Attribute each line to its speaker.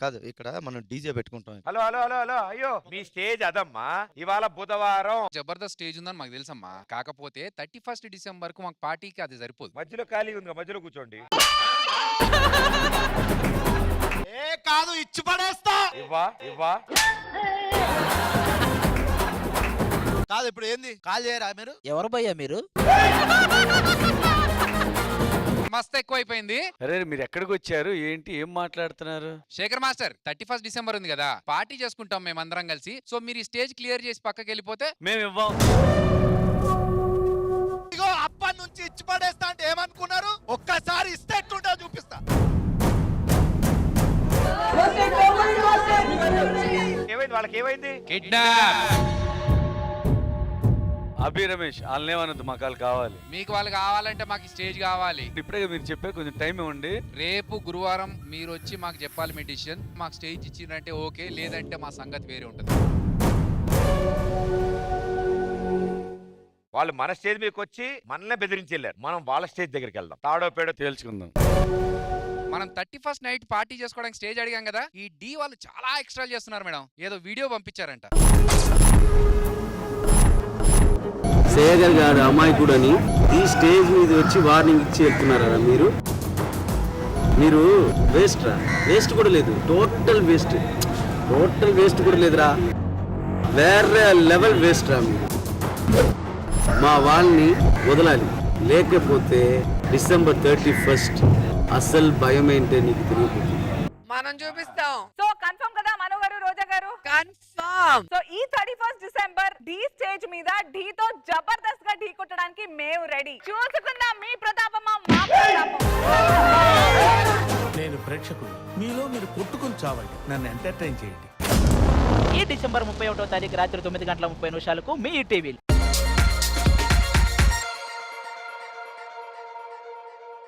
Speaker 1: కాదు ఇక్కడ మనం డీజే పెట్టుకుంటాం.
Speaker 2: హలో హలో హలో హలో అయ్యో మీ స్టేజ్ అదమ్మా. ఇవాళ బుధవారం
Speaker 3: జబర్దస్త్ స్టేజ్ ఉందని మాకు తెలుసమ్మా. కాకపోతే 31 డిసెంబర్ కు మాకు పార్టీకి అది సరిపోదు.
Speaker 2: మధ్యలో ఖాళీ ఉంది, మధ్యలో కూర్చోండి.
Speaker 1: ఏ కాదు ఇచ్చి పడేస్తా.
Speaker 2: ఇవ్వా ఇవ్వా
Speaker 1: కాదు ఇప్పుడు ఏంది కాల్ చేయరా మీరు?
Speaker 4: ఎవరు భయ్యా మీరు?
Speaker 3: మస్తు ఎక్కువైపోయింది.
Speaker 5: అరే మీరు ఎక్కడికి వచ్చారు ఏంటి ఏం మాట్లాడుతున్నారు?
Speaker 3: శేఖర్ మాస్టర్ 31 డిసెంబర్ ఉంది కదా, పార్టీ చేసుకుంటాం మేమందరం కలిసి. సో మీరు ఈ స్టేజ్ క్లియర్ చేసి పక్కకి వెళ్ళిపోతే
Speaker 5: మేము ఇవ్వం.
Speaker 1: ఇగో అప్పటి నుంచి ఇచ్చి పడేస్తా అంటే ఏమనుకున్నారు? ఒక్కసారి ఇస్తే ఎట్లుంటా చూపిస్తా.
Speaker 2: ఏమైంది వాళ్ళకి ఏమైంది?
Speaker 3: కిడ్నాప్.
Speaker 5: అభి రమేష్ వాళ్ళని ఏమనొద్దు, మాకు వాళ్ళు కావాలి.
Speaker 3: మీకు వాళ్ళు కావాలంటే మాకు ఈ స్టేజ్ కావాలి.
Speaker 5: ఇప్పుడే మీరు చెప్పారు, కొంచెం టైం ఇవ్వండి.
Speaker 3: రేపు గురువారం మీరు వచ్చి మాకు చెప్పాలి మీ డిసిషన్. మాకు స్టేజ్ ఇచ్చిందంటే ఓకే, లేదంటే మా సంగతి వేరే ఉంటుంది.
Speaker 2: వాళ్ళు మన స్టేజ్ మీదకి వచ్చి మనల్ని బెదిరించి వెళ్ళారు. మనం వాళ్ళ స్టేజ్ దగ్గరికి వెళ్దాం, తాడో పేడో
Speaker 5: తేల్చుకుందాం.
Speaker 3: మనం 31 నైట్ పార్టీ చేసుకోవడానికి స్టేజ్ అడిగాం కదా, ఈ డి వాళ్ళు చాలా ఎక్స్ట్రా చేస్తున్నారు మేడం. ఏదో వీడియో పంపించారంట.
Speaker 6: శేఖర్ గారు అమాయకుడని ఈ స్టేజ్ మీద వచ్చి వార్నింగ్ ఇచ్చి వెళ్తున్నారా మీరు? మీరు వేస్ట్ రా, వేస్ట్ కూడా లేదు, టోటల్ వేస్ట్ కూడా లేదురా, వేరే లెవెల్ వేస్ట్ రా మీరు. మా వాళ్ళని వదలాలి, లేకపోతే డిసెంబర్ 31 అసలు భయం ఏంటే నీకు తెలియదు.
Speaker 7: మనం చూపిస్తాం.
Speaker 8: సో కన్ఫర్మ్ కదా మను గారు, రోజా గారు?
Speaker 7: కన్ఫర్మ్.
Speaker 8: సో ఈ 31 డిసెంబర్ డి స్టేజ్ మీద ఢీతో జబర్దస్త్ గా ఢీ కొట్టడానికి మేము రెడీ. చూసుకుందాం మీ ప్రతాపమా మా ప్రతాపం.
Speaker 9: నేను ప్రేక్షకుడు, మీలో మీరు కొట్టుకుని చావండి, నన్ను ఎంటర్టైన్ చేయండి.
Speaker 4: ఈ డిసెంబర్ 31వ తారీఖు రాత్రి 9 గంటల 30 నిమిషాలకు మీ టీవీ.